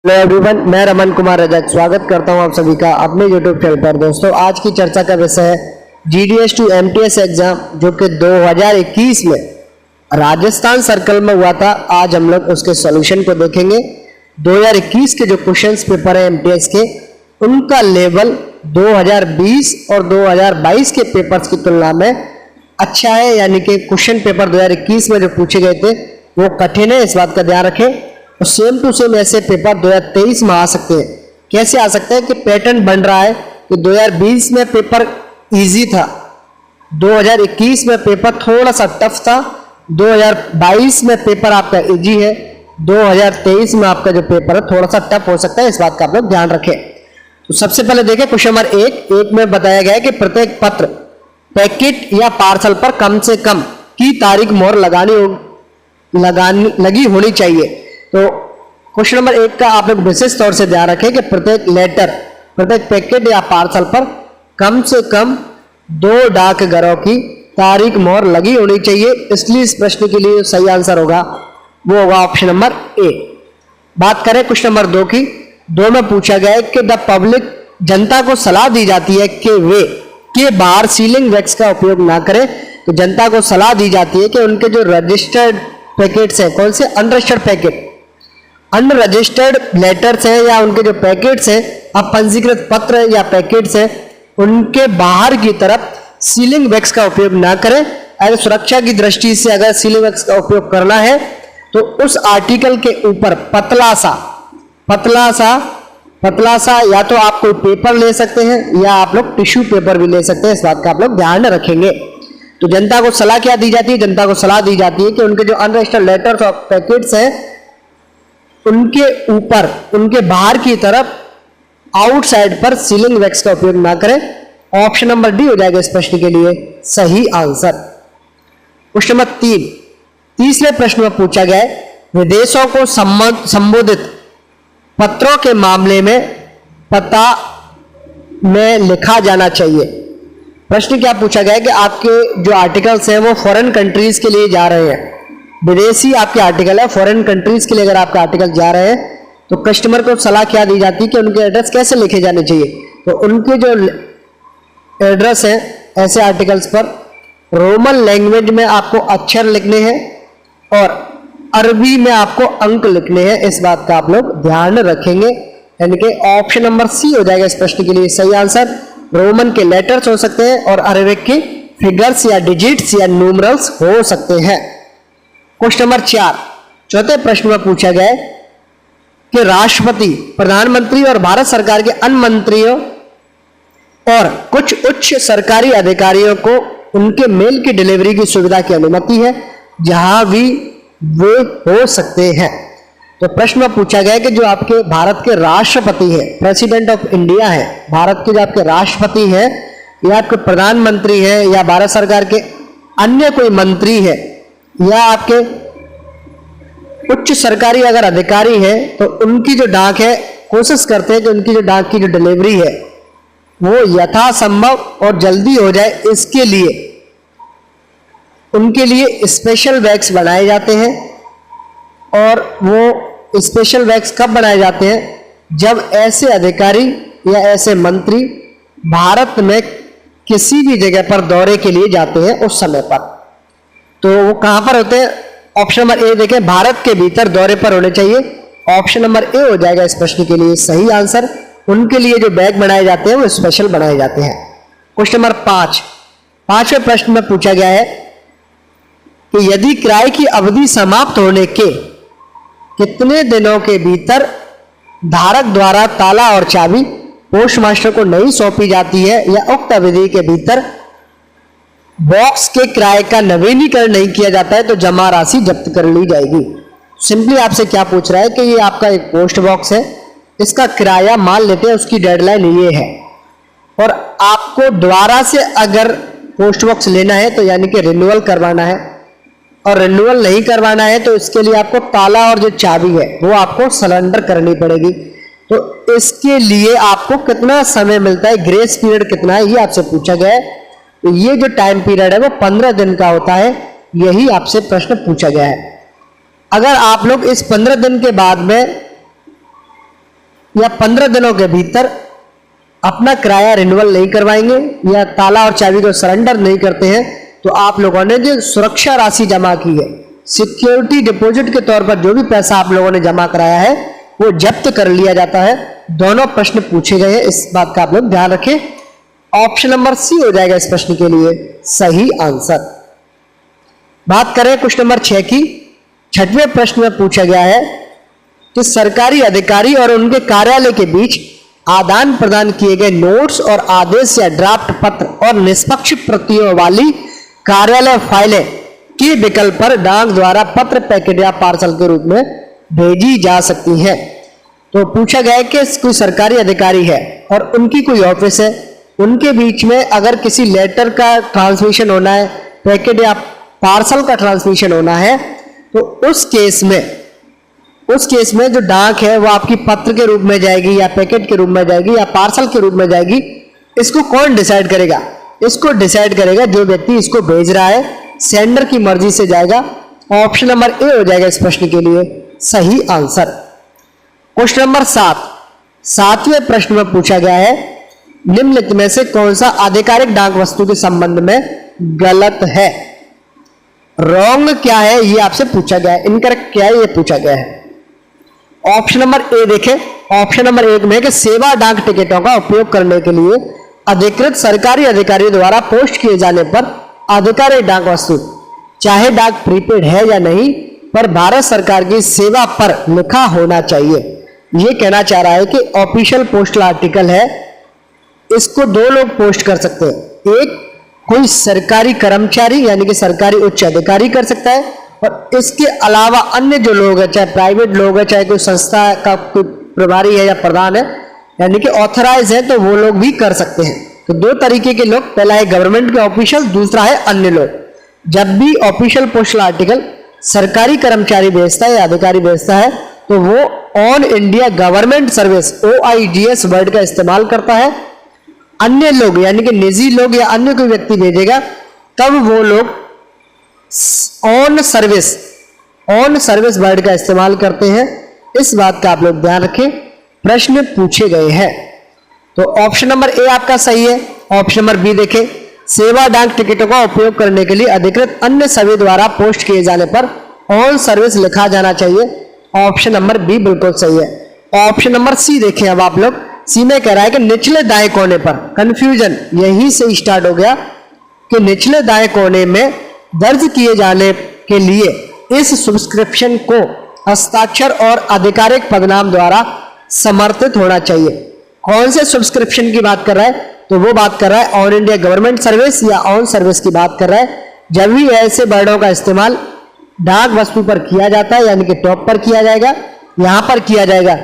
Hello everyone, मैं रमन कुमार रजक स्वागत करता हूं आप सभी का अपने यूट्यूब चैनल पर। दोस्तों, आज की चर्चा का विषय है जीडीएस टू एमटीएस एग्जाम जो कि 2021 में राजस्थान सर्कल में हुआ था। आज हम लोग उसके सॉल्यूशन को देखेंगे। 2021 के जो क्वेश्चंस पेपर है एमटीएस के, उनका लेवल 2020 और 2022 के पेपर्स की तुलना में अच्छा है, यानी कि क्वेश्चन पेपर 2021 में जो पूछे गए थे वो कठिन है, इस बात का ध्यान रखें। और सेम टू सेम ऐसे पेपर 2023 में आ सकते हैं। कैसे आ सकते हैं कि पैटर्न बन रहा है कि 2020 में पेपर इजी था, 2021 में पेपर थोड़ा सा टफ था, 2022 में पेपर आपका इजी है, 2023 में आपका जो पेपर है थोड़ा सा टफ हो सकता है, इस बात का आप लोग ध्यान रखें। तो सबसे पहले देखें क्वेश्चन नंबर एक में बताया गया है कि प्रत्येक पत्र, पैकेट या पार्सल पर कम से कम की तारीख मोहर लगी होनी चाहिए। तो क्वेश्चन नंबर एक का आप लोग विशेष तौर से ध्यान रखें कि प्रत्येक लेटर, प्रत्येक पैकेट या पार्सल पर कम से कम 2 डाकघरों की तारीख मोहर लगी होनी चाहिए। इसलिए इस प्रश्न के लिए सही आंसर होगा वो होगा ऑप्शन नंबर ए। बात करें क्वेश्चन नंबर 2 की, 2 में पूछा गया है कि द पब्लिक, जनता को सलाह दी जाती है कि वे के बाहर सीलिंग वैक्स का उपयोग ना करें। तो जनता को सलाह दी जाती है कि उनके जो रजिस्टर्ड पैकेट्स हैं, कौन से अनरजिस्टर्ड पैकेट, अनरजिस्टर्ड लेटर्स हैं या उनके जो पैकेट्स हैं, अपंजीकृत पत्र या पैकेट्स हैं, उनके बाहर की तरफ सीलिंग वैक्स का उपयोग ना करें। अगर सुरक्षा की दृष्टि से अगर सीलिंग वैक्स का उपयोग करना है तो उस आर्टिकल के ऊपर पतला सा या तो आप कोई पेपर ले सकते हैं या आप लोग टिश्यू पेपर भी ले सकते हैं, इस बात का आप लोग ध्यान रखेंगे। तो जनता को सलाह क्या दी जाती है? जनता को सलाह दी जाती है कि उनके जो अनरजिस्टर्ड लेटर्स और पैकेट्स हैं उनके ऊपर, उनके बाहर की तरफ आउटसाइड पर सीलिंग वैक्स का उपयोग ना करें। ऑप्शन नंबर डी हो जाएगा इस प्रश्न के लिए सही आंसर। क्वेश्चन नंबर 3, तीसरे प्रश्न में पूछा गया है विदेशों को संबोधित पत्रों के मामले में पता में लिखा जाना चाहिए। प्रश्न क्या पूछा गया है कि आपके जो आर्टिकल्स हैं वो फॉरेन कंट्रीज के लिए जा रहे हैं, विदेशी आपके आर्टिकल है, फॉरेन कंट्रीज के लिए अगर आपका आर्टिकल जा रहे हैं तो कस्टमर को सलाह क्या दी जाती है कि उनके एड्रेस कैसे लिखे जाने चाहिए। तो उनके जो एड्रेस हैं ऐसे आर्टिकल्स पर रोमन लैंग्वेज में आपको अक्षर लिखने हैं और अरबी में आपको अंक लिखने हैं, इस बात का आप लोग ध्यान रखेंगे। यानी कि ऑप्शन नंबर सी हो जाएगा इस प्रश्न के लिए सही आंसर। रोमन के लेटर्स हो सकते हैं और अरबिक के फिगर्स या डिजिट्स या न्यूमरल्स हो सकते हैं। क्वेश्चन नंबर 4, चौथे प्रश्न में पूछा गया है कि राष्ट्रपति, प्रधानमंत्री और भारत सरकार के अन्य मंत्रियों और कुछ उच्च सरकारी अधिकारियों को उनके मेल की डिलीवरी की सुविधा की अनुमति है जहां भी वे हो सकते हैं। तो प्रश्न में पूछा गया है कि जो आपके भारत के राष्ट्रपति हैं, प्रेसिडेंट ऑफ इंडिया है, भारत के जो आपके राष्ट्रपति हैं या आपके प्रधानमंत्री हैं या भारत सरकार के अन्य कोई मंत्री है या आपके उच्च सरकारी अगर अधिकारी है तो उनकी जो डाक है, कोशिश करते हैं कि उनकी जो डाक की जो डिलीवरी है वो यथासंभव और जल्दी हो जाए। इसके लिए उनके लिए स्पेशल बैग्स बनाए जाते हैं और वो स्पेशल बैग्स कब बनाए जाते हैं? जब ऐसे अधिकारी या ऐसे मंत्री भारत में किसी भी जगह पर दौरे के लिए जाते हैं उस समय पर। तो वो कहां पर होते हैं? ऑप्शन नंबर ए देखें, भारत के भीतर दौरे पर होने चाहिए। ऑप्शन नंबर ए हो जाएगा इस प्रश्न के लिए सही आंसर। उनके लिए जो बैग बनाए जाते हैं वो स्पेशल बनाए जाते हैं। क्वेश्चन नंबर 5, 5वें प्रश्न में पूछा गया है कि यदि किराए की अवधि समाप्त होने के कितने दिनों के भीतर धारक द्वारा ताला और चाबी पोस्टमास्टर को नहीं सौंपी जाती है या उक्त अवधि के भीतर बॉक्स के किराए का नवीनीकरण नहीं किया जाता है तो जमा राशि जब्त कर ली जाएगी। सिंपली आपसे क्या पूछ रहा है कि ये आपका एक पोस्ट बॉक्स है, इसका किराया मान लेते हैं उसकी डेडलाइन ये है और आपको दोबारा से अगर पोस्ट बॉक्स लेना है तो यानी कि रिन्यूअल करवाना है, और रिन्यूअल नहीं करवाना है तो इसके लिए आपको ताला और जो चाबी है वो आपको सरेंडर करनी पड़ेगी। तो इसके लिए आपको कितना समय मिलता है, ग्रेस पीरियड कितना है, ये आपसे पूछा गया है। तो ये जो टाइम पीरियड है वो 15 दिन का होता है, यही आपसे प्रश्न पूछा गया है। अगर आप लोग इस 15 दिन के बाद में या 15 दिनों के भीतर अपना किराया रिन्यूअल नहीं करवाएंगे या ताला और चाबी को सरेंडर नहीं करते हैं तो आप लोगों ने जो सुरक्षा राशि जमा की है, सिक्योरिटी डिपॉजिट के तौर पर जो भी पैसा आप लोगों ने जमा कराया है वो जब्त कर लिया जाता है। दोनों प्रश्न पूछे गए हैं, इस बात का आप लोग ध्यान रखें। ऑप्शन नंबर सी हो जाएगा इस प्रश्न के लिए सही आंसर। बात करें क्वेश्चन नंबर 6 की। 6वें प्रश्न में पूछा गया है कि सरकारी अधिकारी और उनके कार्यालय के बीच आदान प्रदान किए गए नोट्स और आदेश या ड्राफ्ट पत्र और निष्पक्ष प्रतियों वाली कार्यालय फाइलें के विकल्प पर डाक द्वारा पत्र, पैकेट या पार्सल के रूप में भेजी जा सकती हैं। तो पूछा गया है कि कोई सरकारी अधिकारी है और उनकी कोई ऑफिस है, उनके बीच में अगर किसी लेटर का ट्रांसमिशन होना है, पैकेट या पार्सल का ट्रांसमिशन होना है, तो उस केस में जो डाक है वो आपकी पत्र के रूप में जाएगी या पैकेट के रूप में जाएगी या पार्सल के रूप में जाएगी। इसको कौन डिसाइड करेगा? इसको डिसाइड करेगा जो व्यक्ति इसको भेज रहा है, सेंडर की मर्जी से जाएगा। ऑप्शन नंबर ए हो जाएगा इस प्रश्न के लिए सही आंसर। क्वेश्चन नंबर 7वें प्रश्न में पूछा गया है निम्नलिखित में से कौन सा आधिकारिक डाक वस्तु के संबंध में गलत है? रॉन्ग क्या है ये आपसे पूछा गया है, इनकरेक्ट क्या है ये पूछा गया है। ऑप्शन नंबर ए देखें। ऑप्शन नंबर 1 में कि सेवा डाक टिकटों का उपयोग करने के लिए अधिकृत सरकारी अधिकारी द्वारा पोस्ट किए जाने पर आधिकारिक डाक वस्तु, चाहे डाक प्रीपेड है या नहीं, पर भारत सरकार की सेवा पर लिखा होना चाहिए। ये कहना चाह रहा है कि ऑफिशियल पोस्टल आर्टिकल है, इसको 2 लोग पोस्ट कर सकते हैं। एक कोई सरकारी कर्मचारी यानी कि सरकारी उच्च अधिकारी कर सकता है, और इसके अलावा अन्य जो लोग हैं, चाहे प्राइवेट लोग हैं, चाहे कोई संस्था का कोई प्रभारी है या प्रधान है यानी कि ऑथराइज है, तो वो लोग भी कर सकते हैं। तो 2 तरीके के लोग, पहला है गवर्नमेंट के ऑफिशियल, दूसरा है अन्य लोग। जब भी ऑफिशियल पोस्टल आर्टिकल सरकारी कर्मचारी भेजता है या अधिकारी भेजता है तो वो on India government service OIGS word का इस्तेमाल करता है। अन्य लोग यानी कि निजी लोग या अन्य कोई व्यक्ति भेजेगा तब वो लोग ऑन सर्विस वर्ड का इस्तेमाल करते हैं। इस बात का आप लोग ध्यान रखें, प्रश्न पूछे गए हैं। तो ऑप्शन नंबर ए आपका सही है। ऑप्शन नंबर बी देखें, सेवा डाक टिकटों का उपयोग करने के लिए अधिकृत अन्य सभी द्वारा पोस्ट किए जाने पर ऑन सर्विस लिखा जाना चाहिए। ऑप्शन नंबर बी बिल्कुल सही है। ऑप्शन नंबर सी देखें। अब आप लोग सी में कह रहा है कि निचले दाएं कोने पर, कंफ्यूजन यहीं से स्टार्ट हो गया कि निचले दाएं कोने में दर्ज किए जाने के लिए इस सब्सक्रिप्शन को हस्ताक्षर और आधिकारिक पदनाम द्वारा समर्थित होना चाहिए। कौन से सब्सक्रिप्शन की बात कर रहा है? तो वो बात कर रहा है ऑन इंडिया गवर्नमेंट सर्विस या ऑन सर्विस की बात कर रहा है। जब भी ऐसे वर्डों का इस्तेमाल डाक वस्तु पर किया जाता है यानी कि टॉप पर किया जाएगा, यहां पर किया जाएगा,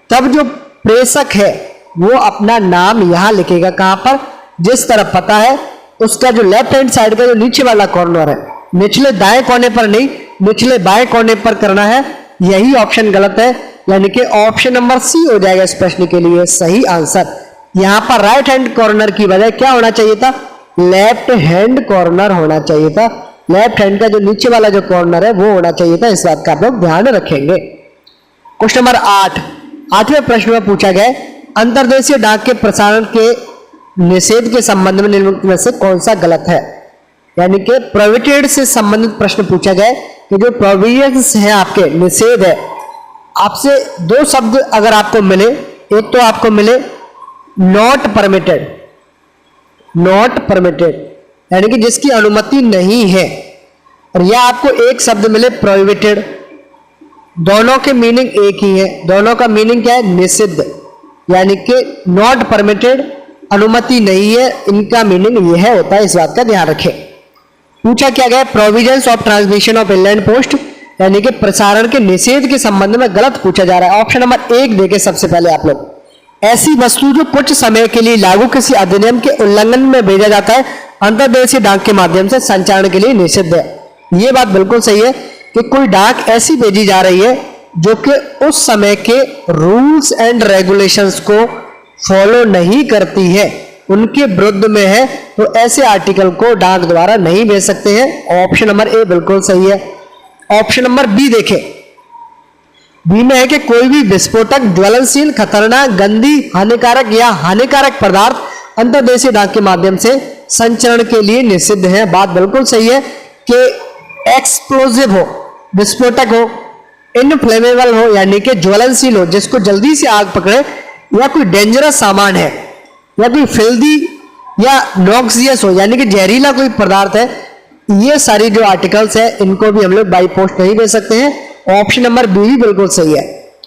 तब जो प्रेषक है वो अपना नाम यहां लिखेगा। कहां पर? जिस तरफ पता है उसका जो लेफ्ट हैंड साइड का जो नीचे वाला कॉर्नर है, निचले दाएं कोने पर नहीं, निचले बाएं कोने पर करना है। यही ऑप्शन गलत है, यानी कि ऑप्शन नंबर सी हो जाएगा इस प्रश्न के लिए सही आंसर। यहां पर राइट हैंड कॉर्नर की बजाय क्या होना चाहिए था? लेफ्ट हैंड कॉर्नर होना चाहिए था। लेफ्ट हैंड का जो नीचे वाला जो कॉर्नर है वो होना चाहिए था। इस बात का आप लोग ध्यान रखेंगे। क्वेश्चन नंबर 8वें प्रश्न में पूछा गया अंतर्देशीय डाक के प्रसारण के निषेध के संबंध में निम्नलिखित में से कौन सा गलत है? यानी कि प्रोहिबिटेड से संबंधित प्रश्न पूछा गया कि जो प्रोविजंस है आपके, निषेध है, आपसे 2 शब्द अगर आपको मिले, एक तो आपको मिले नॉट परमिटेड यानी कि जिसकी अनुमति नहीं है, और या आपको एक शब्द मिले प्रोहिबिटेड, दोनों के मीनिंग एक ही है। दोनों का मीनिंग क्या है? निषिद्ध, यानी कि नॉट परमिटेड अनुमति नहीं है, इनका मीनिंग यह होता है। इस बात का ध्यान रखें। पूछा क्या गया? Provisions of transmission of inland post यानी कि प्रसारण के निषेध के संबंध में गलत पूछा जा रहा है। ऑप्शन नंबर 1 देखें सबसे पहले आप लोग, ऐसी वस्तु जो कुछ समय के लिए लागू किसी अधिनियम के उल्लंघन में भेजा जाता है अंतर्देशीय डाक के माध्यम से संचारण के लिए निषिद्ध है। यह बात बिल्कुल सही है कि कोई डाक ऐसी भेजी जा रही है जो कि उस समय के रूल्स एंड रेगुलेशंस को फॉलो नहीं करती है, उनके विरुद्ध में है, तो ऐसे आर्टिकल को डाक द्वारा नहीं भेज सकते हैं। ऑप्शन नंबर ए बिल्कुल सही है। ऑप्शन नंबर बी देखें, बी में है कि कोई भी विस्फोटक, ज्वलनशील, खतरनाक, गंदी, हानिकारक या हानिकारक पदार्थ अंतर्देशीय डाक के माध्यम से संचरण के लिए निषिद्ध है। बात बिल्कुल सही है कि एक्सप्लोजिव हो, विस्फोटक हो, इनफ्लेमेबल हो यानी कि ज्वलनशील हो, जिसको जल्दी से आग पकड़े, या कोई डेंजरस सामान है, या कोई फिल्दी या नॉक्सियस हो यानी कि जहरीला कोई पदार्थ है, ये सारी जो आर्टिकल्स है इनको भी हम लोग बाई पोस्ट नहीं भेज सकते हैं। ऑप्शन नंबर बी भी बिल्कुल सही है।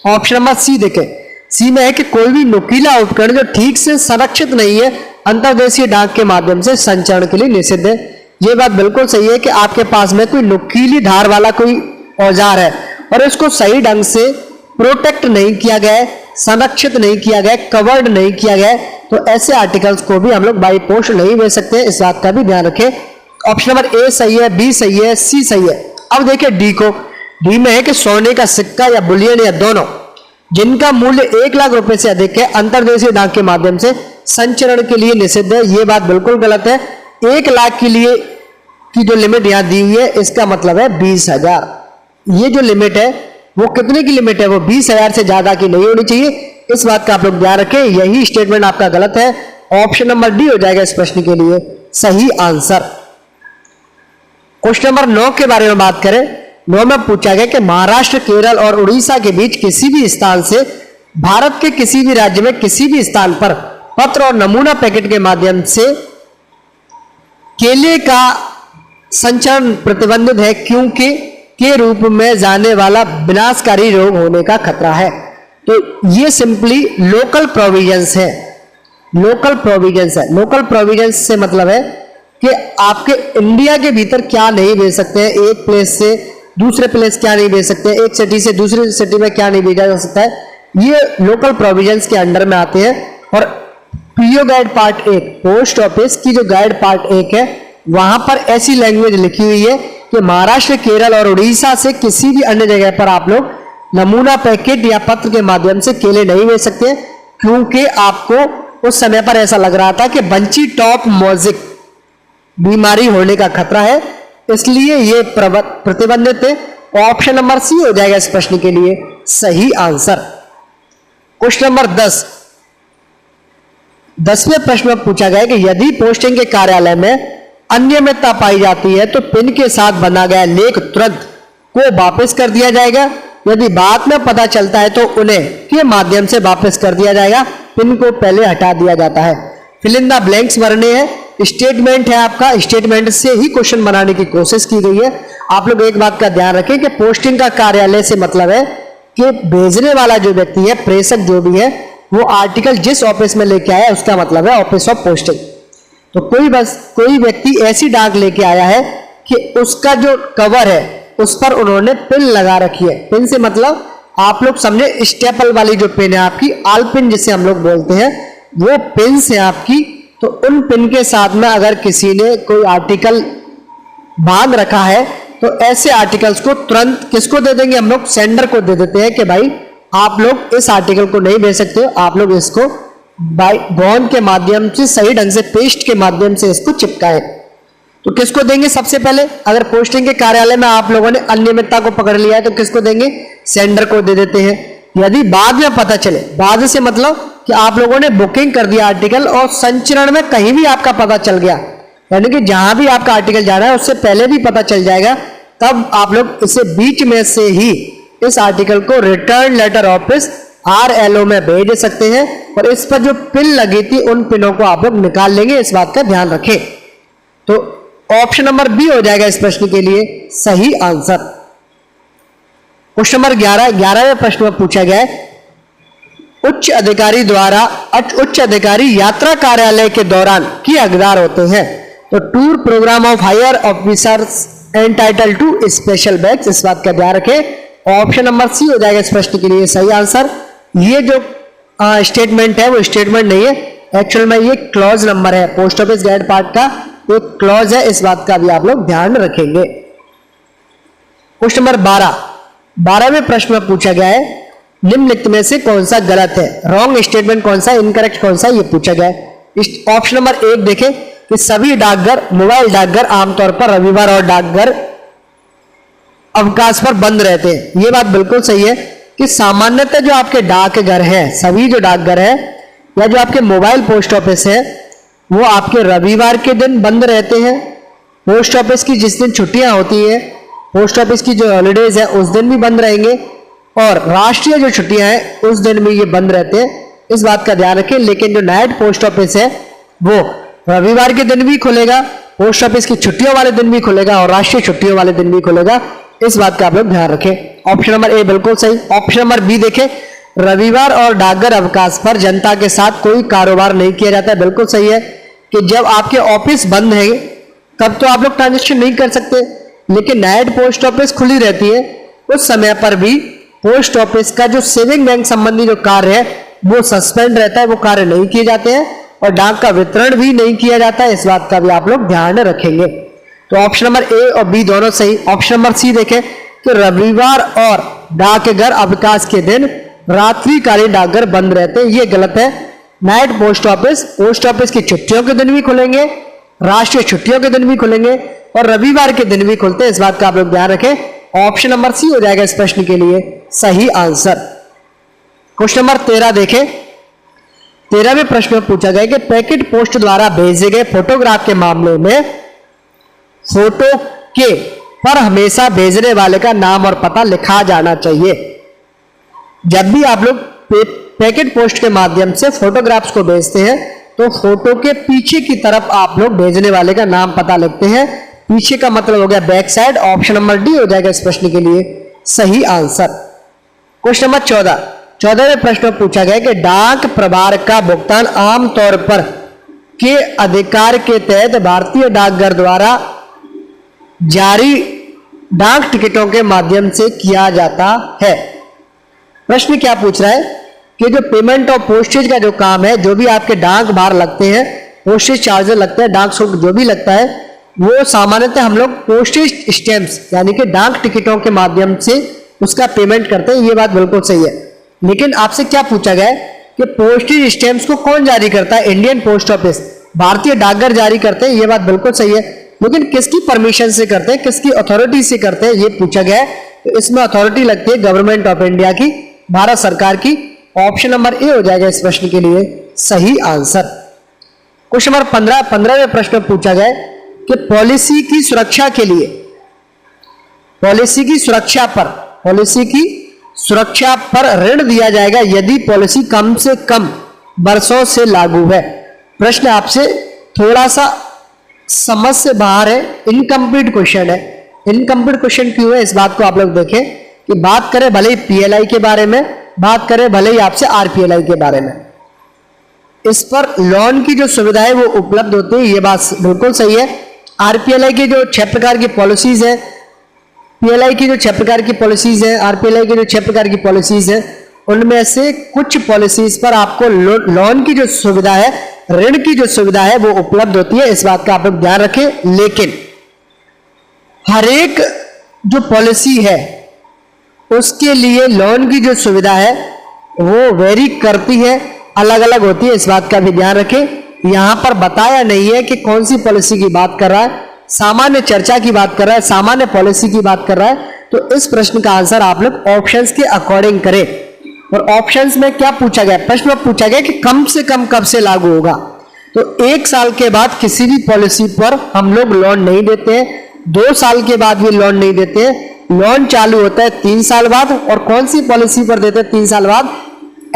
ऑप्शन नंबर सी देखें, सी में है कि कोई भी नुकीला उपकरण जो ठीक से संरक्षित नहीं है अंतर्देशीय डाक के माध्यम से संचरण के लिए निषिद्ध है। ये बात बिल्कुल सही है कि आपके पास में कोई नुकीली धार वाला कोई औजार है और इसको सही ढंग से प्रोटेक्ट नहीं किया गया है, संरक्षित नहीं किया गया, कवर्ड नहीं किया गया, तो ऐसे आर्टिकल्स को भी हम लोग बाई पोस्ट नहीं भेज सकते। इस बात का भी ध्यान रखें। ऑप्शन नंबर ए सही है, बी सही है, सी सही है। अब देखिए डी को, डी में है कि सोने का सिक्का या बुलियन या दोनों जिनका मूल्य 1 लाख रुपए से अधिक है अंतर्देशीय डाक के माध्यम से संचरण के लिए निषिद्ध है। यह बात बिल्कुल गलत है। 1 लाख के लिए की जो लिमिट यहां दी हुई है इसका मतलब है 20,000। ये जो लिमिट है वो कितने की लिमिट है, वो 20,000 से ज्यादा की नहीं होनी चाहिए। इस बात का आप लोग ध्यान रखें। यही स्टेटमेंट आपका गलत है। ऑप्शन नंबर डी हो जाएगा इस प्रश्न के लिए सही आंसर। क्वेश्चन नंबर 9 के बारे में बात करें। 9 में पूछा गया कि महाराष्ट्र, केरल और उड़ीसा के बीच किसी भी स्थान से भारत के किसी भी राज्य में किसी भी स्थान पर पत्र और नमूना पैकेट के माध्यम से केले का संचरण प्रतिबंधित है क्योंकि के रूप में जाने वाला विनाशकारी रोग होने का खतरा है। तो ये सिंपली लोकल प्रोविजंस है। लोकल प्रोविजंस है। लोकल प्रोविजंस से मतलब है कि आपके इंडिया के भीतर क्या नहीं भेज सकते हैं, एक प्लेस से दूसरे प्लेस क्या नहीं भेज सकते, एक सिटी से दूसरी सिटी में क्या नहीं भेजा जा सकता है, ये लोकल प्रोविजंस के अंडर में आते हैं। और PO guide part 1 post office की जो गाइड पार्ट 1 है वहां पर ऐसी लैंग्वेज लिखी हुई है कि महाराष्ट्र, केरल और उड़ीसा से किसी भी अन्य जगह पर आप लोग नमूना पैकेट या पत्र के माध्यम से केले नहीं भेज सकते क्योंकि आपको उस समय पर ऐसा लग रहा था कि बंची टॉप मोजिक बीमारी होने का खतरा है, इसलिए ये प्रतिबंधित है। ऑप्शन नंबर सी हो जाएगा इस प्रश्न के लिए सही आंसर। क्वेश्चन नंबर 10, 10वें प्रश्न में पूछा गया कि यदि पोस्टिंग के कार्यालय में अनियमितता पाई जाती है तो पिन के साथ बना गया लेख तुरंत को वापस कर दिया जाएगा। यदि बाद में पता चलता है तो उन्हें के माध्यम से वापस कर दिया जाएगा। पिन को पहले हटा दिया जाता है। फिल इन द ब्लैंक्स भरने हैं। स्टेटमेंट है आपका, स्टेटमेंट से ही क्वेश्चन बनाने की कोशिश की गई है। आप लोग एक बात का ध्यान रखें कि पोस्टिंग का कार्यालय से मतलब है कि भेजने वाला जो व्यक्ति है, प्रेषक जो भी है, वो आर्टिकल जिस ऑफिस में लेके आया उसका मतलब है ऑफिस ऑफ पोस्टिंग। तो कोई व्यक्ति ऐसी डाक लेके आया है कि उसका जो कवर है उस पर उन्होंने पिन लगा रखी है। पिन से मतलब आप लोग समझे स्टेपल वाली जो पिन है आपकी, आल पिन जिसे हम लोग बोलते हैं, वो पिन से आपकी। तो उन पिन के साथ में अगर किसी ने कोई आर्टिकल बांध रखा है तो ऐसे आर्टिकल्स को तुरंत किसको दे देंगे हम लोग, सेंडर को दे देते हैं कि भाई आप लोग इस आर्टिकल को नहीं भेज सकते हो, आप लोग इसको बॉन्ड के माध्यम से सही ढंग से पेस्ट के माध्यम से इसको चिपकाएं। तो किसको देंगे सबसे पहले, अगर पोस्टिंग के कार्यालय में आप लोगों ने अनियमितता को पकड़ लिया है तो किसको देंगे, सेंडर को दे देते हैं। यदि बाद में पता चले, बाद से मतलब कि आप लोगों ने बुकिंग कर दिया आर्टिकल और संचरण में कहीं भी आपका पता चल गया, यानी कि जहां भी आपका आर्टिकल जा रहा है उससे पहले भी पता चल जाएगा, तब आप लोग इसे बीच में से ही इस आर्टिकल को रिटर्न लेटर ऑफिस RLO में भेज सकते हैं और इस पर जो पिन लगी थी उन पिनों को आप लोग निकाल लेंगे। इस बात का ध्यान रखें। तो ऑप्शन नंबर बी हो जाएगा इस प्रश्न के लिए सही आंसर। क्वेश्चन नंबर 11वें प्रश्न में पूछा गया है उच्च अधिकारी यात्रा कार्यालय के दौरान की हकदार होते हैं। तो tour programme of higher officers entitle to special bags, इस बात का ध्यान रखें। ऑप्शन नंबर सी हो जाएगा इस प्रश्न के लिए सही आंसर। ये जो स्टेटमेंट है वो स्टेटमेंट नहीं है, एक्चुअल में ये क्लॉज नंबर है, पोस्ट ऑफिस गाइड पार्ट का एक क्लॉज है, इस बात का भी आप लोग ध्यान रखेंगे। क्वेश्चन नंबर 12वें प्रश्न में पूछा गया है निम्नलिखित में से कौन सा गलत है, रॉन्ग स्टेटमेंट कौन सा, इनकरेक्ट कौन सा, ये पूछा गया है। ऑप्शन नंबर 1 देखें कि सभी डाकघर, मोबाइल डाकघर आमतौर पर रविवार और डाकघर अवकाश पर बंद रहते हैं। ये बात बिल्कुल सही है। कि सामान्यतः जो आपके डाकघर है, सभी जो डाकघर है या जो आपके मोबाइल पोस्ट ऑफिस है, वो आपके रविवार के दिन बंद रहते हैं। पोस्ट ऑफिस की जिस दिन छुट्टियां होती है, पोस्ट ऑफिस की जो हॉलीडेज है उस दिन भी बंद रहेंगे, और राष्ट्रीय जो छुट्टियां हैं उस दिन भी ये बंद रहते हैं, इस बात का ध्यान रखें। लेकिन जो नाइट पोस्ट ऑफिस है वो रविवार के दिन भी खुलेगा, पोस्ट ऑफिस की छुट्टियों वाले दिन भी खुलेगा और राष्ट्रीय छुट्टियों वाले दिन भी खुलेगा, इस बात का आप लोग ध्यान रखें। ऑप्शन नंबर ए बिल्कुल सही। ऑप्शन नंबर बी देखें, रविवार और डाकघर अवकाश पर जनता के साथ कोई कारोबार नहीं किया जाता है, बिल्कुल सही है कि जब आपके ऑफिस बंद है तब तो आप लोग ट्रांजेक्शन नहीं कर सकते, लेकिन नाइट पोस्ट ऑफिस खुली रहती है, उस समय पर भी पोस्ट ऑफिस का जो सेविंग बैंक संबंधी जो कार्य है वो सस्पेंड रहता है, वो कार्य नहीं किए जाते हैं और डाक का वितरण भी नहीं किया जाता है, इस बात का भी आप लोग ध्यान रखेंगे। तो ऑप्शन नंबर ए और बी दोनों सही। ऑप्शन नंबर सी देखें कि रविवार और डाकघर अवकाश के दिन रात्रिकालीन डाकघर बंद रहते हैं, ये गलत है। नाइट पोस्ट ऑफिस की छुट्टियों के दिन भी खुलेंगे, राष्ट्रीय छुट्टियों के दिन भी खुलेंगे और रविवार के दिन भी खुलते हैं, इस बात का आप लोग ध्यान रखें। ऑप्शन नंबर सी हो जाएगा इस प्रश्न के लिए सही आंसर। क्वेश्चन नंबर 13 देखें। 13वें प्रश्न में पूछा गया कि पैकेट पोस्ट द्वारा भेजे गए फोटोग्राफ के मामले में फोटो के पर हमेशा भेजने वाले का नाम और पता लिखा जाना चाहिए। जब भी आप लोग पैकेट पोस्ट के माध्यम से फोटोग्राफ्स को भेजते हैं तो फोटो के पीछे की तरफ आप लोग भेजने वाले का नाम पता लिखते हैं, पीछे का मतलब हो गया back side. Option number D हो जाएगा इस प्रश्न के लिए सही आंसर। क्वेश्चन नंबर 14वें प्रश्न में पूछा गया कि डाक प्रभार का भुगतान आमतौर पर के अधिकार के तहत भारतीय डाकघर द्वारा जारी डाक टिकटों के माध्यम से किया जाता है। प्रश्न क्या पूछ रहा है कि जो पेमेंट ऑफ पोस्टेज का जो काम है, जो भी आपके डाक भार लगते हैं, पोस्टेज चार्जेस लगते हैं, डाक शुल्क जो भी लगता है, वो सामान्यतः हम लोग पोस्टेज स्टैम्प्स यानी कि डाक टिकटों के माध्यम से उसका पेमेंट करते हैं, ये बात बिल्कुल सही है। लेकिन आपसे क्या पूछा गया है कि पोस्टेज स्टैम्प्स को कौन जारी करता है? इंडियन पोस्ट ऑफिस, भारतीय डाकघर जारी करते हैं, ये बात बिल्कुल सही है। लेकिन किसकी परमिशन से करते हैं, किसकी अथॉरिटी से करते हैं, ये पूछा गया है। तो इसमें अथॉरिटी लगती है गवर्नमेंट ऑफ इंडिया की, भारत सरकार की। ऑप्शन नंबर ए हो जाएगा इस प्रश्न के लिए सही आंसर। क्वेश्चन नंबर 15वें प्रश्न में पूछा गया कि पॉलिसी की सुरक्षा के लिए, पॉलिसी की सुरक्षा पर ऋण दिया जाएगा यदि पॉलिसी कम से कम वर्षों से लागू है। प्रश्न आपसे थोड़ा सा समझ से बाहर है, इनकम्प्लीट क्वेश्चन है। इनकम्प्लीट क्वेश्चन क्यों है, इस बात को आप लोग देखें कि बात करें भले ही पीएलआई के बारे में, बात करें भले ही आपसे आरपीएलआई के बारे में, इस पर लोन की जो सुविधा है वो उपलब्ध होती है, ये बात बिल्कुल सही है। आरपीएलआई की जो 6 प्रकार की पॉलिसीज है, पीएलआई की जो 6 प्रकार की पॉलिसीज है, आरपीएलआई की जो 6 प्रकार की पॉलिसीज है, उनमें से कुछ पॉलिसीज पर आपको लोन की जो सुविधा है, ऋण की जो सुविधा है वो उपलब्ध होती है, इस बात का आप लोग ध्यान रखें। लेकिन हर एक जो पॉलिसी है उसके लिए लोन की जो सुविधा है वो वेरी करती है, अलग अलग होती है, इस बात का भी ध्यान रखें। यहां पर बताया नहीं है कि कौन सी पॉलिसी की बात कर रहा है, सामान्य चर्चा की बात कर रहा है, सामान्य पॉलिसी की बात कर रहा है। तो इस प्रश्न का आंसर आप लोग ऑप्शंस के अकॉर्डिंग करें। और ऑप्शंस में क्या पूछा गया, प्रश्न में पूछा गया कि कम से कम कब से लागू होगा। तो 1 साल के बाद किसी भी पॉलिसी पर हम लोग लोन नहीं देते हैं, 2 साल के बाद भी लोन नहीं देते हैं, लोन चालू होता है 3 साल बाद। और कौन सी पॉलिसी पर देते हैं 3 साल बाद?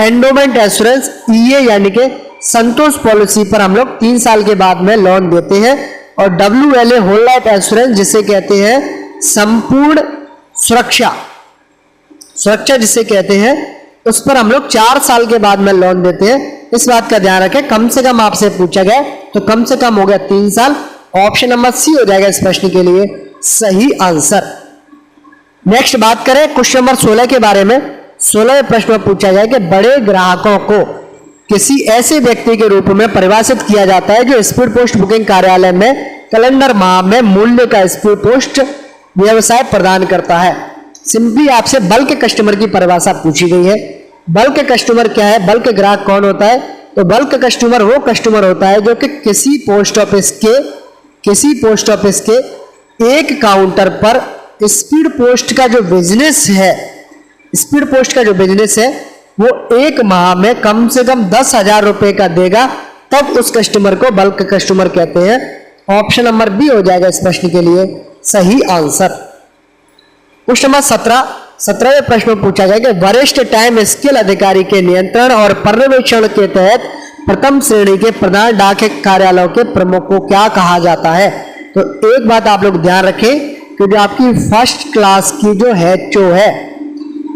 एंडोमेंट एश्योरेंस ईए यानी कि संतोष पॉलिसी पर हम लोग 3 साल के बाद में लोन देते हैं। और WLA होल लाइफ एश्योरेंस जिसे कहते हैं संपूर्ण सुरक्षा जिसे कहते हैं, उस पर हम लोग 4 साल के बाद में लोन देते हैं, इस बात का ध्यान रखें। कम से कम आपसे पूछा गया तो कम से कम हो गया 3 साल। ऑप्शन नंबर सी हो जाएगा इस प्रश्न के लिए सही आंसर। नेक्स्ट बात करें क्वेश्चन नंबर 16 के बारे में। 16वें प्रश्न में पूछा गया कि बड़े ग्राहकों को किसी ऐसे व्यक्ति के रूप में परिभाषित किया जाता है जो स्पीड पोस्ट बुकिंग कार्यालय में कैलेंडर माह में मूल्य का स्पीड पोस्ट व्यवसाय प्रदान करता है। सिंपली आपसे बल्क कस्टमर की परिभाषा पूछी गई है। बल्क कस्टमर क्या है, बल्क ग्राहक कौन होता है? तो बल्क कस्टमर वो कस्टमर होता है जो कि किसी पोस्ट ऑफिस के एक काउंटर पर स्पीड पोस्ट का जो बिजनेस है स्पीड पोस्ट का जो बिजनेस है वो एक माह में कम से कम 10,000 रुपए का देगा, तब उस कस्टमर को बल्क कस्टमर कहते हैं। ऑप्शन नंबर बी हो जाएगा इस प्रश्न के लिए सही आंसर। क्वेश्चन नंबर 17वें प्रश्न में पूछा गया कि वरिष्ठ टाइम स्केल अधिकारी के नियंत्रण और पर्यवेक्षण के तहत प्रथम श्रेणी के प्रधान डाक कार्यालयों के प्रमुख को क्या कहा जाता है। तो एक बात आप लोग ध्यान रखें कि जो आपकी फर्स्ट क्लास की जो एचओ है,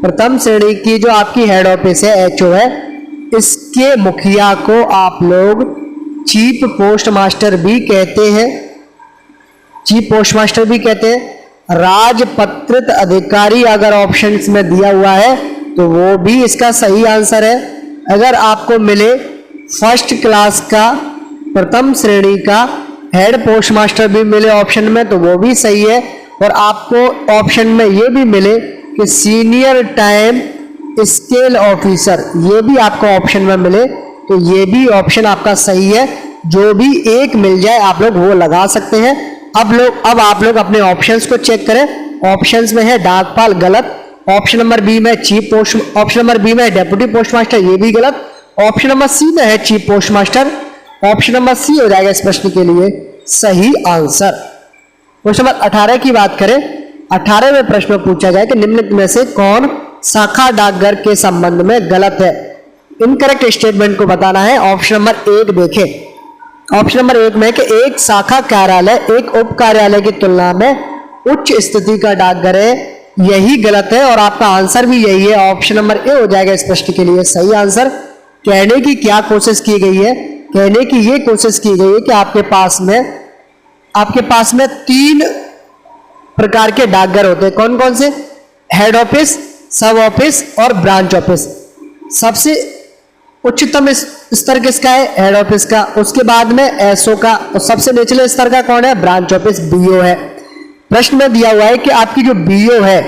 प्रथम श्रेणी की जो आपकी हेड ऑफिस है एचओ है, इसके मुखिया को आप लोग चीफ पोस्ट मास्टर भी कहते हैं, चीफ पोस्ट मास्टर भी कहते हैं। राजपत्रित अधिकारी अगर ऑप्शंस में दिया हुआ है तो वो भी इसका सही आंसर है। अगर आपको मिले फर्स्ट क्लास का प्रथम श्रेणी का हेड पोस्ट मास्टर भी मिले ऑप्शन में तो वो भी सही है, और आपको ऑप्शन में ये भी मिले कि सीनियर टाइम स्केल ऑफिसर, ये भी आपको ऑप्शन में मिले तो ये भी ऑप्शन आपका सही है। जो भी एक मिल जाए आप लोग वो लगा सकते हैं। अब आप लोग अपने ऑप्शंस को चेक करें। ऑप्शंस में है डाकपाल, गलत। ऑप्शन नंबर बी में chief post, option number B में डेप्यूटी पोस्ट मास्टर, ये भी गलत। ऑप्शन नंबर सी में है chief post master. Option number C हो जाएगा इस प्रश्न के लिए सही आंसर। क्वेश्चन नंबर 18 की बात करें। 18वें प्रश्न में पूछा गया कि निम्नलिखित में से कौन शाखा डाकघर के संबंध में गलत है। इनकरेक्ट स्टेटमेंट को बताना है। ऑप्शन नंबर 1 देखें। ऑप्शन नंबर 1 में कि एक शाखा कार्यालय एक उप कार्यालय की तुलना में उच्च स्थिति का डाकघर है, यही गलत है और आपका आंसर भी यही है। ऑप्शन नंबर ए हो जाएगा इस प्रश्न के लिए सही आंसर। कहने की क्या कोशिश की गई है, कहने की ये कोशिश की गई है कि आपके पास में 3 प्रकार के डाकघर होते हैं। कौन कौन से? हेड ऑफिस, सब ऑफिस और ब्रांच ऑफिस। सबसे उच्चतम स्तर किसका है? हेड ऑफिस का। उसके बाद में एसओ का, और सबसे निचले स्तर का कौन है? ब्रांच ऑफिस, बीओ है। प्रश्न में दिया हुआ है कि आपकी जो बीओ है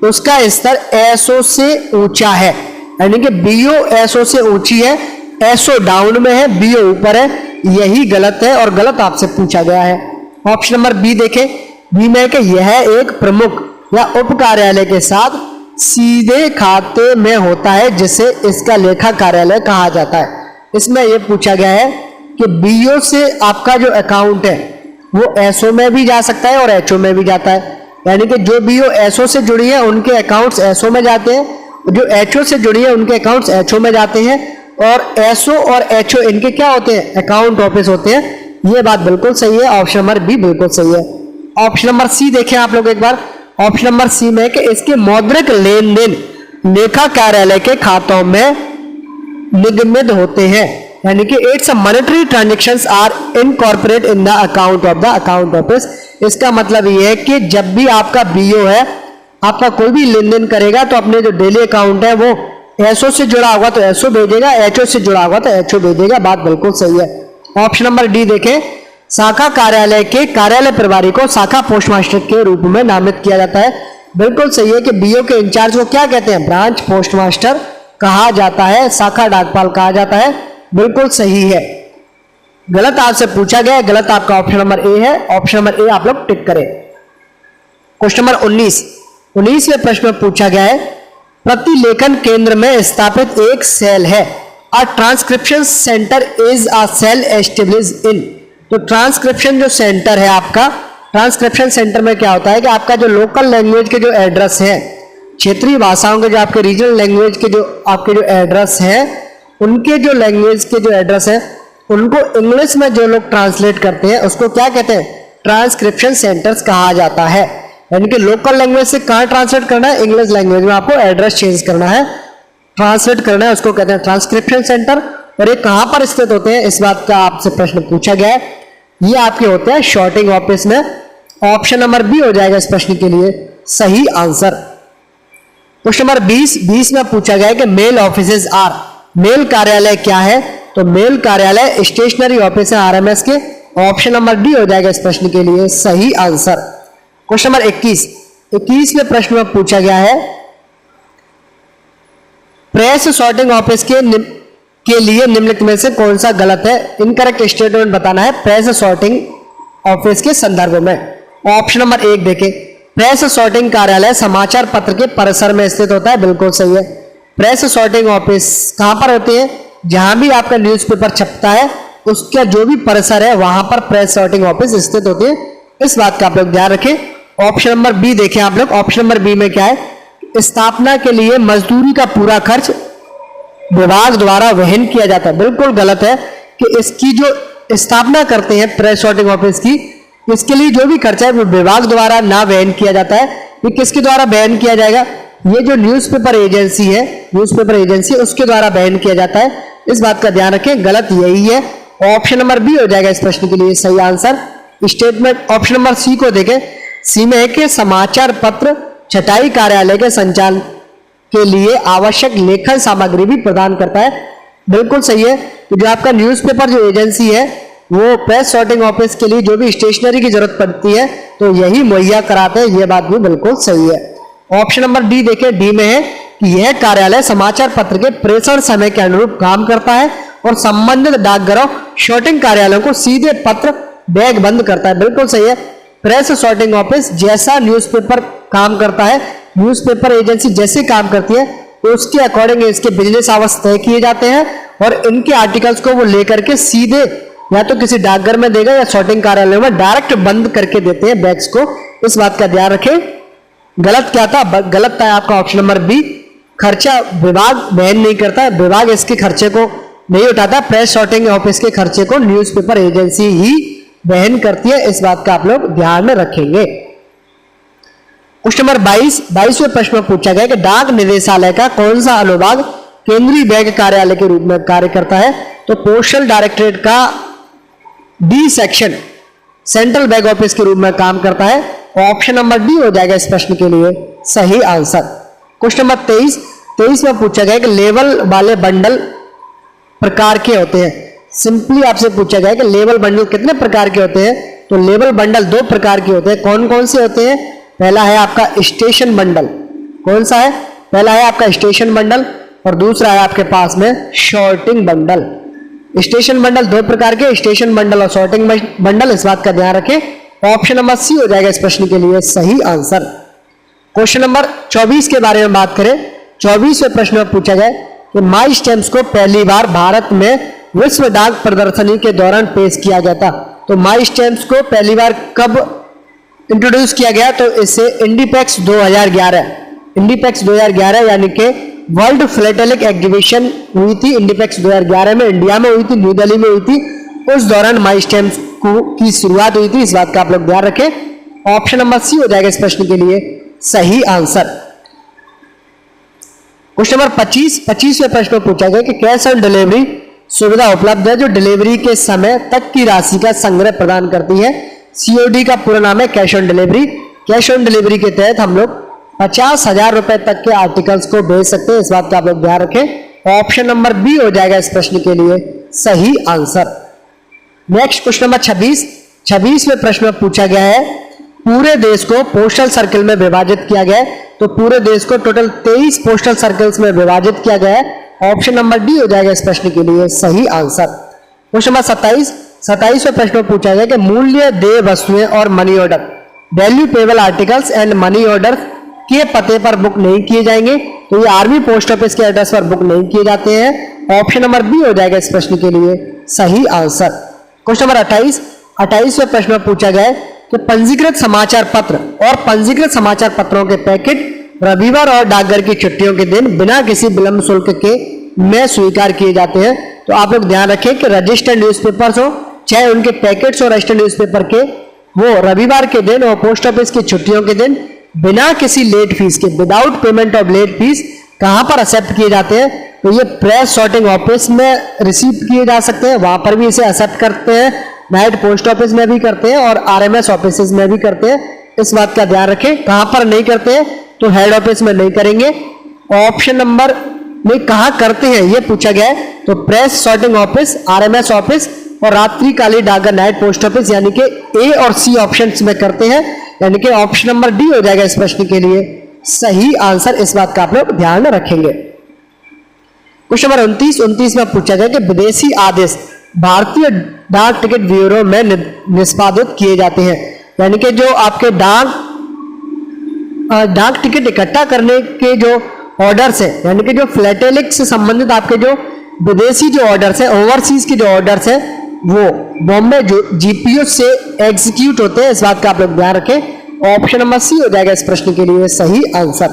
उसका स्तर एसओ से ऊंचा है, यानी कि बीओ एसओ से ऊंची है, एसओ डाउन में है, बीओ ऊपर है, यही गलत है और गलत आपसे पूछा गया है। ऑप्शन नंबर बी देखें। बी में कि यह एक प्रमुख या उप कार्यालय के साथ सीधे खाते में होता है जिसे इसका लेखा कार्यालय कहा जाता है। इसमें यह पूछा गया है कि बीओ से आपका जो अकाउंट है वो एसओ में भी जा सकता है और एचओ में भी जाता है, यानी कि जो बीओ एसओ से जुड़ी है उनके अकाउंट्स एसओ में जाते हैं, जो एचओ से जुड़ी है उनके अकाउंट्स एचओ में जाते हैं, और एसओ और एचओ इनके क्या होते हैं? अकाउंट ऑफिस होते हैं। ये बात बिल्कुल सही है, ऑप्शन नंबर बी बिल्कुल सही है। ऑप्शन नंबर सी देखें आप लोग एक बार। ऑप्शन नंबर सी में कि इसके मौद्रिक लेन देन लेखा कार्यालय के खातों में निगमित होते हैं, यानी कि its monetary transactions are incorporate in the account of the account office. इसका मतलब ये है कि जब भी आपका बीओ है, आपका कोई भी लेन देन करेगा तो अपने जो डेली अकाउंट है वो एसओ से जुड़ा होगा तो एसओ भेजेगा, एचओ से जुड़ा होगा तो एचओ भेजेगा। बात बिल्कुल सही है। ऑप्शन नंबर डी देखें। शाखा कार्यालय के कार्यालय प्रभारी को शाखा पोस्ट मास्टर के रूप में नामित किया जाता है। बिल्कुल सही है कि बीओ के इंचार्ज को क्या कहते हैं? ब्रांच पोस्ट मास्टर कहा जाता है, शाखा डाकपाल कहा जाता है। बिल्कुल सही है। गलत आपसे पूछा गया है, गलत आपका ऑप्शन नंबर ए है। ऑप्शन नंबर ए आप लोग टिक करें। क्वेश्चन नंबर 19वें प्रश्न में पूछा गया है प्रतिलेखन केंद्र में स्थापित एक सेल है। A transcription centre is a cell established in. तो ट्रांसक्रिप्शन जो सेंटर है आपका, ट्रांसक्रिप्शन सेंटर में क्या होता है कि आपका जो लोकल लैंग्वेज के जो एड्रेस है, क्षेत्रीय भाषाओं के जो आपके रीजनल लैंग्वेज के जो आपके जो एड्रेस है, उनके जो लैंग्वेज के जो एड्रेस है उनको इंग्लिश में जो लोग ट्रांसलेट करते हैं उसको क्या कहते हैं? ट्रांसक्रिप्शन सेंटर्स कहा जाता है। यानी कि लोकल लैंग्वेज से कहाँ ट्रांसलेट करना है? इंग्लिश लैंग्वेज में आपको एड्रेस चेंज करना है, ट्रांसलेट करना है, उसको कहते हैं ट्रांसक्रिप्शन सेंटर। और ये कहाँ पर स्थित होते हैं, इस बात का आपसे प्रश्न पूछा गया है। ये आपके होते हैं शॉर्टिंग ऑफिस में। ऑप्शन नंबर बी हो जाएगा इस प्रश्न के लिए सही आंसर। क्वेश्चन नंबर 20 में पूछा गया है कि मेल ऑफिसेज आर। मेल कार्यालय क्या है? तो मेल कार्यालय स्टेशनरी ऑफिस है आरएमएस के। ऑप्शन नंबर डी हो जाएगा इस प्रश्न के लिए सही आंसर। क्वेश्चन नंबर 21वें प्रश्न में पूछा गया है प्रेस सॉर्टिंग ऑफिस के लिए निम्नलिखित में से कौन सा गलत है? इनकरेक्ट स्टेटमेंट बताना है प्रेस सॉर्टिंग ऑफिस के संदर्भ में। ऑप्शन नंबर 1 देखें। प्रेस सॉर्टिंग कार्यालय समाचार पत्र के परिसर में स्थित होता है, बिल्कुल सही है। प्रेस सॉर्टिंग ऑफिस कहां पर होते हैं? जहां भी आपका न्यूज़पेपर छपता है उसका जो भी परिसर है वहां पर प्रेस सॉर्टिंग ऑफिस स्थित होती है, इस बात का आप लोग ध्यान रखें। ऑप्शन नंबर बी देखें आप लोग, ऑप्शन नंबर बी में क्या है? स्थापना के लिए मजदूरी का पूरा खर्च विभाग द्वारा वहन किया जाता है, बिल्कुल गलत है कि इसकी जो स्थापना करते हैं प्रेस सॉर्टिंग ऑफिस की, इसके लिए जो भी खर्चा है वो विभाग द्वारा ना वहन किया जाता है। ये किसके द्वारा वहन किया जाएगा? ये जो न्यूज़पेपर एजेंसी है, न्यूज़पेपर एजेंसी उसके द्वारा वहन किया जाता है, इस बात का ध्यान रखें। गलत यही है, ऑप्शन नंबर बी हो जाएगा इस प्रश्न के लिए सही answer. Statement option number C को देखें, सी में है कि समाचार पत्र छटाई कार्यालय के संचालन के लिए आवश्यक लेखन सामग्री भी प्रदान करता है, बिल्कुल सही है। तो जो आपका न्यूज़पेपर जो एजेंसी है वो प्रेस सॉर्टिंग ऑफिस के लिए जो भी स्टेशनरी की जरूरत पड़ती है तो यही मुहैया कराते हैं, ये बात भी बिल्कुल सही है। ऑप्शन नंबर डी देखें, डी में है कि यह कार्यालय समाचार पत्र के प्रेषण समय के अनुरूप काम करता है और संबंधित डाकघरों सॉर्टिंग कार्यालयों को सीधे पत्र बैग बंद करता है, बिल्कुल सही है। प्रेस सॉर्टिंग ऑफिस जैसा न्यूज़पेपर काम करता है, न्यूज़पेपर एजेंसी जैसे काम करती है तो उसके अकॉर्डिंग इसके बिजनेस आवर्स तय किए जाते हैं और इनके आर्टिकल्स को वो लेकर के सीधे या तो किसी डाकघर में देगा या सॉर्टिंग कार्यालय में डायरेक्ट बंद करके देते हैं बैग्स को, इस बात का ध्यान रखें। गलत क्या था? गलत था आपका ऑप्शन नंबर बी, खर्चा विभाग वहन नहीं करता, विभाग इसके खर्चे को नहीं उठाता, प्रेस सॉर्टिंग ऑफिस के खर्चे को न्यूज़पेपर एजेंसी ही वहन करती है, इस बात का आप लोग ध्यान में रखेंगे। क्वेश्चन नंबर 22वें प्रश्न में पूछा गया कि डाक निदेशालय का कौन सा अनुभाग केंद्रीय बैग कार्यालय के रूप में कार्य करता है? तो पोस्टल डायरेक्टरेट का D section central bag office के रूप में काम करता है, ऑप्शन नंबर डी हो जाएगा इस प्रश्न के लिए सही आंसर। क्वेश्चन नंबर 23 में पूछा गया कि लेवल वाले बंडल प्रकार के होते हैं। सिंपली आपसे पूछा गया कि लेवल बंडल कितने प्रकार के होते हैं? तो लेवल बंडल दो प्रकार के होते हैं, कौन कौन से होते हैं? पहला है आपका स्टेशन बंडल, कौन सा है? पहला है आपका स्टेशन बंडल और दूसरा है आपके पास में सॉर्टिंग बंडल। स्टेशन बंडल दो प्रकार के, स्टेशन बंडल और सॉर्टिंग बंडल, इस बात का ध्यान रखें। ऑप्शन नंबर सी हो जाएगा इस प्रश्न के लिए सही आंसर। क्वेश्चन नंबर 24 के बारे में बात करें, 24वें प्रश्न में पूछा गया कि माई स्टैम्प्स को पहली बार भारत में विश्व डाक प्रदर्शनी के दौरान पेश किया गया था। तो माई स्टैम्प्स को पहली बार कब इंट्रोड्यूस किया गया? तो इससे इंडिपेक्स 2011 यानी कि वर्ल्ड फिलेटेलिक एग्जीबिशन हुई थी इंडिपेक्स 2011 में, इंडिया में हुई थी, न्यू दिल्ली में हुई थी, उस दौरान माई स्टैम्प्स की शुरुआत हुई थी, इस बात का आप लोग ध्यान रखें। ऑप्शन नंबर सी हो जाएगा इस प्रश्न के लिए सही आंसर। क्वेश्चन नंबर 25वें प्रश्न में पूछा गया कि कैश ऑन डिलीवरी सुविधा उपलब्ध है जो डिलीवरी के समय तक की राशि का संग्रह प्रदान करती है। सीओडी का पूरा नाम है cash on delivery. Cash on delivery के तहत हम लोग 50,000 रुपए तक के आर्टिकल्स को भेज सकते हैं, इस बात का आप लोग ध्यान रखें। ऑप्शन नंबर बी हो जाएगा इस प्रश्न के लिए सही आंसर। नेक्स्ट क्वेश्चन नंबर 26वें प्रश्न में पूछा गया है पूरे देश को पोस्टल सर्किल में विभाजित किया गया है। तो पूरे देश को टोटल 23 पोस्टल सर्कल्स में विभाजित किया गया है, ऑप्शन नंबर डी हो जाएगा इस प्रश्न के लिए सही आंसर। क्वेश्चन नंबर 27वें प्रश्न में पूछा गया कि मूल्य देय वस्तुएं और money order value payable articles and money order के पते पर बुक नहीं किए जाएंगे। तो ये आर्मी पोस्ट ऑफिस के एड्रेस पर बुक नहीं किए जाते हैं, ऑप्शन नंबर बी हो जाएगा इस प्रश्न के लिए सही आंसर। क्वेश्चन नंबर 28वें प्रश्न में पूछा गया है कि पंजीकृत समाचार पत्र और पंजीकृत समाचार पत्रों के पैकेट रविवार और डाकघर की छुट्टियों के दिन बिना किसी विलंब शुल्क के में स्वीकार किए जाते हैं। तो आप लोग ध्यान रखें कि रजिस्टर्ड न्यूज़पेपर्स हो चाहे उनके पैकेट्स और रजिस्टर्ड न्यूज़पेपर के, वो रविवार के दिन और पोस्ट ऑफिस की छुट्टियों के दिन बिना किसी लेट फीस के, without payment of late fees, कहां पर एक्सेप्ट किए जाते हैं? तो ये प्रेस सॉर्टिंग ऑफिस में रिसीव किए जा सकते हैं, वहां पर भी इसे एक्सेप्ट करते हैं, नाइट पोस्ट ऑफिस में भी करते हैं और आरएमएस ऑफिस में भी करते हैं, इस बात का ध्यान रखें। कहां पर नहीं करते हैं? तो हेड ऑफिस में नहीं करेंगे। ऑप्शन नंबर में कहां करते हैं ये पूछा गया है, तो press sorting office, RMS office और रात्रिकालीन डाकघर नाइट पोस्ट ऑफिस यानी कि ए और सी ऑप्शंस में करते हैं, यानी कि ऑप्शन नंबर डी हो जाएगा इस प्रश्न के लिए सही आंसर, इस बात का आप लोग ध्यान में रखेंगे। क्वेश्चन नंबर 29 में पूछा गया कि विदेशी आदेश भारतीय डाक टिकट ब्यूरो में निष्पादित किए जाते हैं, यानी कि जो आपके डाक डाक टिकट इकट्ठा करने के जो ऑर्डर्स है, यानी कि जो फिलेटेलिक से संबंधित आपके जो विदेशी जो ऑर्डर्स है, ओवरसीज के जो ऑर्डर्स है, वो बॉम्बे जो जीपीओ से एग्जीक्यूट होते हैं। इस बात का आप लोग ध्यान रखें। ऑप्शन नंबर सी हो जाएगा इस प्रश्न के लिए सही आंसर।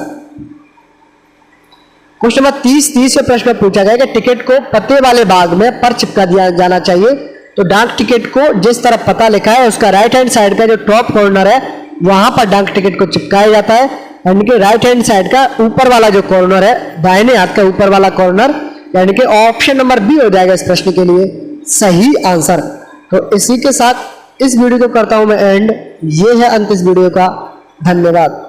क्वेश्चन नंबर 30 प्रश्न में पूछा गया कि टिकट को पते वाले भाग में पर चिपका दिया जाना चाहिए। तो डाक टिकट को जिस तरफ पता लिखा है उसका राइट हैंड साइड का जो टॉप कॉर्नर है वहां पर डाक टिकट को चिपकाया जाता है, यानी कि राइट हैंड साइड का ऊपर वाला जो कॉर्नर है, दाहिने हाथ का ऊपर वाला कॉर्नर, यानी कि ऑप्शन नंबर बी हो जाएगा इस प्रश्न के लिए सही आंसर। तो इसी के साथ इस वीडियो को करता हूं मैं एंड। ये है अंत इस वीडियो का। धन्यवाद।